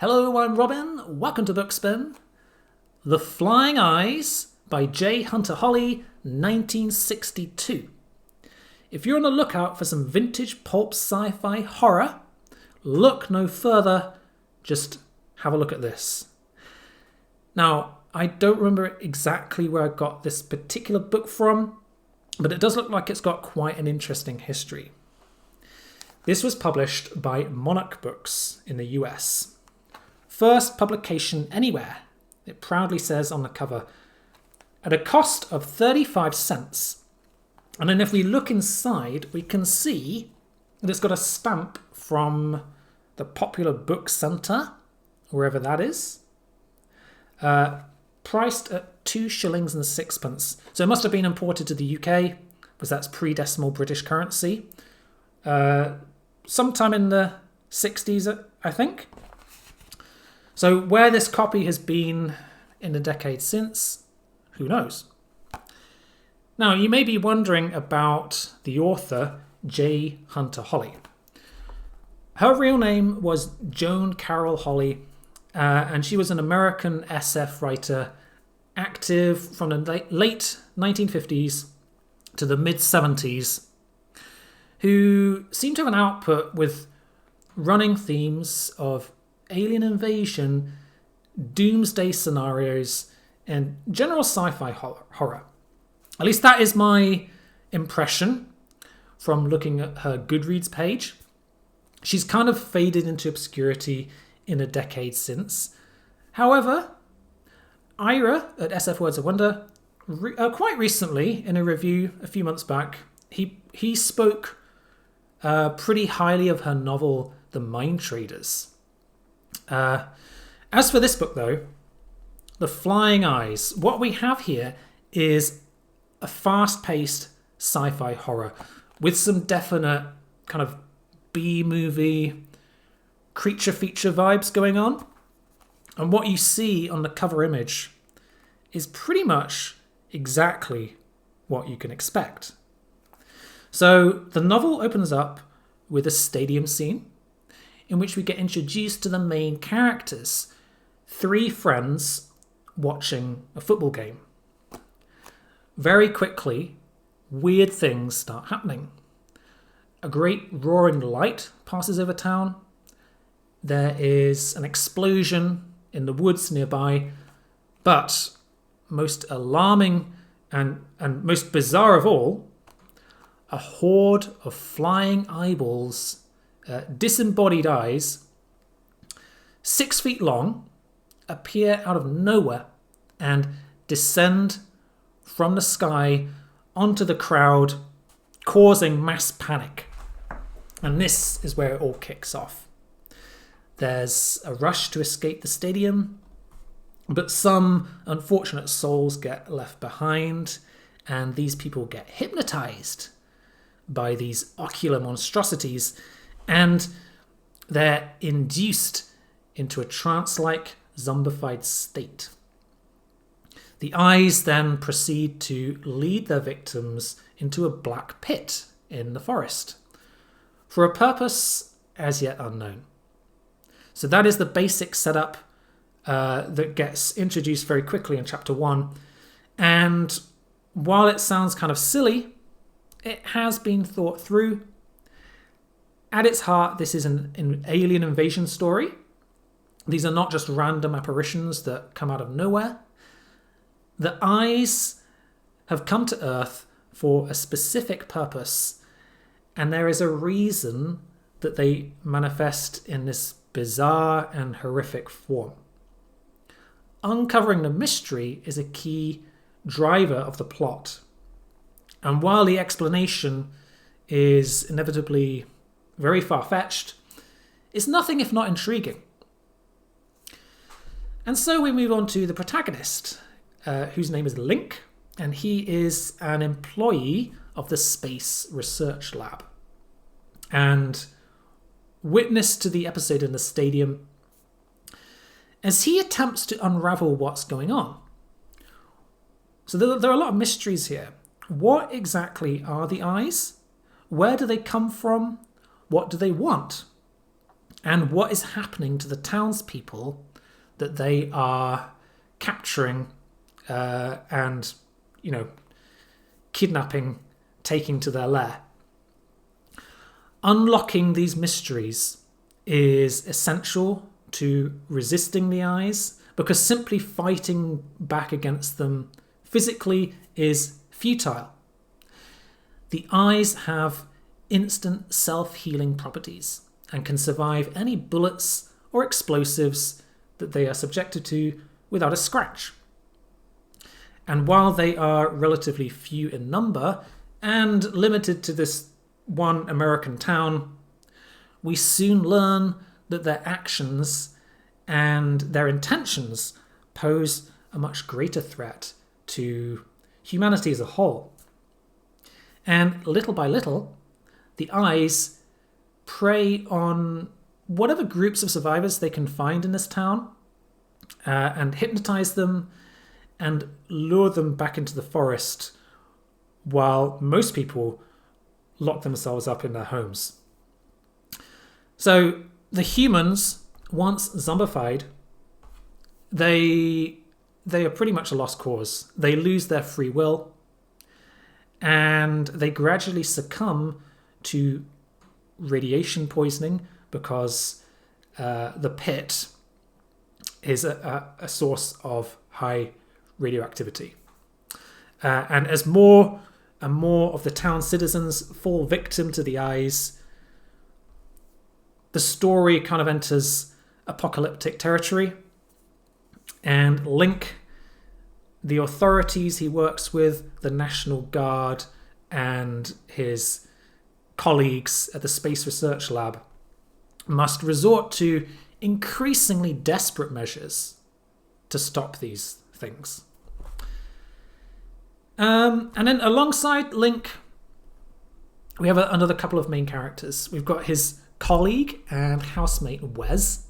Hello, I'm Robin. Welcome to Bookspin. The Flying Eyes by J. Hunter Holly, 1962. If you're on the lookout for some vintage pulp sci-fi horror, look no further. Just have a look at this. Now, I don't remember exactly where I got this particular book from, but it does look like it's got quite an interesting history. This was published by Monarch Books in the US. First publication anywhere, it proudly says on the cover, at a cost of 35 cents. And then if we look inside, we can see that it's got a stamp from the Popular Book Centre, wherever that is. Priced at 2 shillings and sixpence. So it must have been imported to the UK, because that's pre-decimal British currency. Sometime in the 60s, I think. So where this copy has been in the decades since, who knows? Now, you may be wondering about the author, J. Hunter Holly. Her real name was Joan Carol Holly, and she was an American SF writer active from the late 1950s to the mid-70s, who seemed to have an output with running themes of alien invasion, doomsday scenarios, and general sci-fi horror. At least that is my impression from looking at her Goodreads page. She's kind of faded into obscurity in a decade since. However, Ira at SF Words of Wonder, quite recently in a review a few months back, he spoke pretty highly of her novel, The Mind Traders. As for this book, though, The Flying Eyes, what we have here is a fast-paced sci-fi horror with some definite kind of B-movie creature feature vibes going on. And what you see on the cover image is pretty much exactly what you can expect. So the novel opens up with a stadium scene in which we get introduced to the main characters, 3 friends watching a football game. Very quickly, weird things start happening. A great roaring light passes over town. There is an explosion in the woods nearby, but most alarming and most bizarre of all, a horde of flying eyeballs, disembodied eyes, 6 feet long, appear out of nowhere and descend from the sky onto the crowd, causing mass panic. And this is where it all kicks off. There's a rush to escape the stadium, but some unfortunate souls get left behind, and these people get hypnotized by these ocular monstrosities, and they're induced into a trance-like zombified state. The eyes then proceed to lead their victims into a black pit in the forest for a purpose as yet unknown. So that is the basic setup that gets introduced very quickly in chapter 1. And while it sounds kind of silly, it has been thought through. At its heart, this is an alien invasion story. These are not just random apparitions that come out of nowhere. The eyes have come to Earth for a specific purpose, and there is a reason that they manifest in this bizarre and horrific form. Uncovering the mystery is a key driver of the plot. And while the explanation is inevitably very far-fetched, it's nothing if not intriguing. And so we move on to the protagonist, whose name is Link, and he is an employee of the Space Research Lab. And witness to the episode in the stadium as he attempts to unravel what's going on. So there are a lot of mysteries here. What exactly are the eyes? Where do they come from? What do they want? and what is happening to the townspeople that they are capturing and, kidnapping, taking to their lair. Unlocking these mysteries is essential to resisting the eyes, because simply fighting back against them physically is futile. The eyes have instant self-healing properties and can survive any bullets or explosives that they are subjected to without a scratch. And while they are relatively few in number and limited to this one American town, we soon learn that their actions and their intentions pose a much greater threat to humanity as a whole. And little by little, the eyes prey on whatever groups of survivors they can find in this town and hypnotize them and lure them back into the forest, while most people lock themselves up in their homes. So the humans, once zombified, they are pretty much a lost cause. They lose their free will, and they gradually succumb to radiation poisoning, because the pit is a source of high radioactivity. And as more and more of the town citizens fall victim to the eyes, the story kind of enters apocalyptic territory. And Link, the authorities he works with, the National Guard, and his colleagues at the Space Research Lab must resort to increasingly desperate measures to stop these things. And then alongside Link, we have another couple of main characters. We've got his colleague and housemate Wes,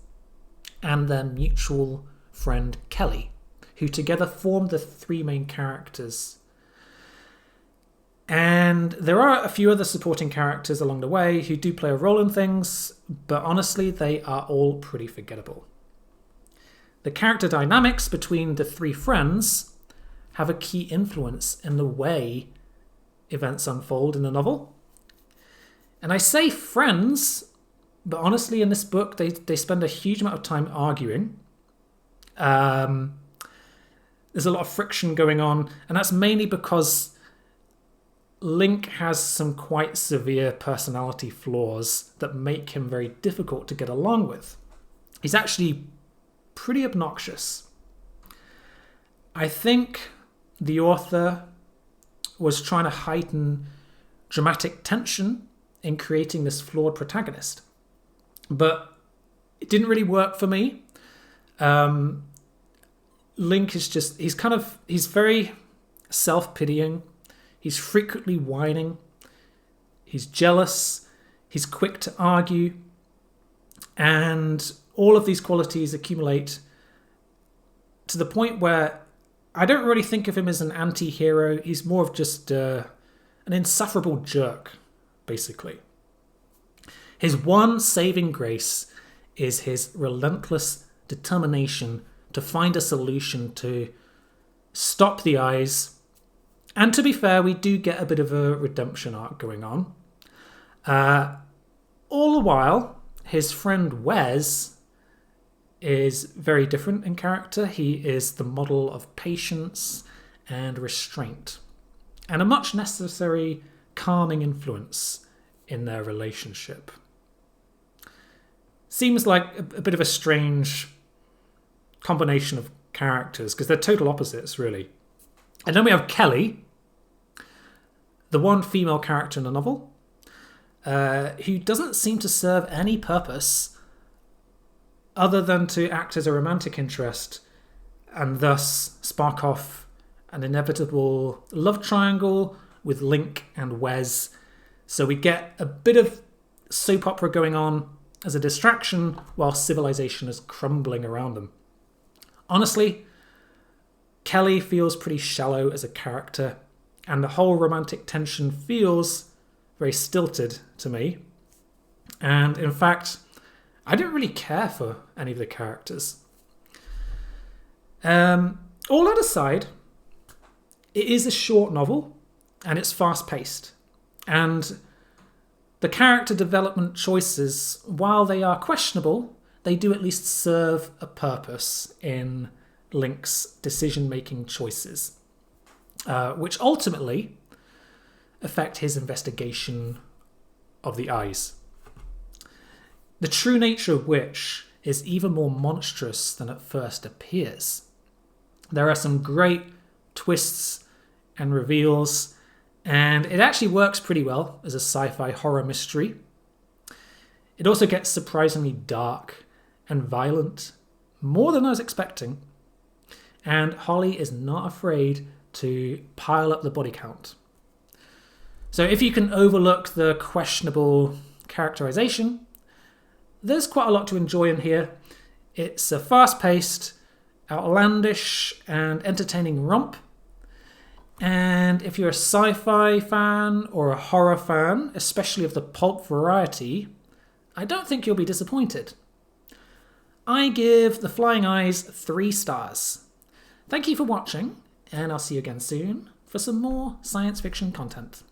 and their mutual friend Kelly, who together form the three main characters. And there are a few other supporting characters along the way who do play a role in things, but honestly, they are all pretty forgettable. The character dynamics between the three friends have a key influence in the way events unfold in the novel. And I say friends, but honestly, in this book, they spend a huge amount of time arguing. There's a lot of friction going on, and that's mainly because Link has some quite severe personality flaws that make him very difficult to get along with. He's actually pretty obnoxious. I think the author was trying to heighten dramatic tension in creating this flawed protagonist, but it didn't really work for me. Link is he's very self-pitying. He's frequently whining. He's jealous. He's quick to argue. And all of these qualities accumulate to the point where I don't really think of him as an anti-hero. He's more of just an insufferable jerk, basically. His one saving grace is his relentless determination to find a solution to stop the eyes. And to be fair, we do get a bit of a redemption arc going on. All the while, his friend Wes is very different in character. He is the model of patience and restraint, and a much necessary calming influence in their relationship. Seems like a bit of a strange combination of characters, because they're total opposites, really. And then we have Kelly, the one female character in the novel, who doesn't seem to serve any purpose other than to act as a romantic interest and thus spark off an inevitable love triangle with Link and Wes. So we get a bit of soap opera going on as a distraction while civilization is crumbling around them. Honestly, Kelly feels pretty shallow as a character, and the whole romantic tension feels very stilted to me. And in fact, I didn't really care for any of the characters. All that aside, it is a short novel and it's fast-paced. And the character development choices, while they are questionable, they do at least serve a purpose in Link's decision-making choices, which ultimately affect his investigation of the eyes. The true nature of which is even more monstrous than at first appears. There are some great twists and reveals, and it actually works pretty well as a sci-fi horror mystery. It also gets surprisingly dark and violent, more than I was expecting, and Holly is not afraid to pile up the body count. So if you can overlook the questionable characterization, there's quite a lot to enjoy in here. It's a fast-paced, outlandish and entertaining romp. And if you're a sci-fi fan or a horror fan, especially of the pulp variety, I don't think you'll be disappointed. I give The Flying Eyes 3 stars. Thank you for watching, and I'll see you again soon for some more science fiction content.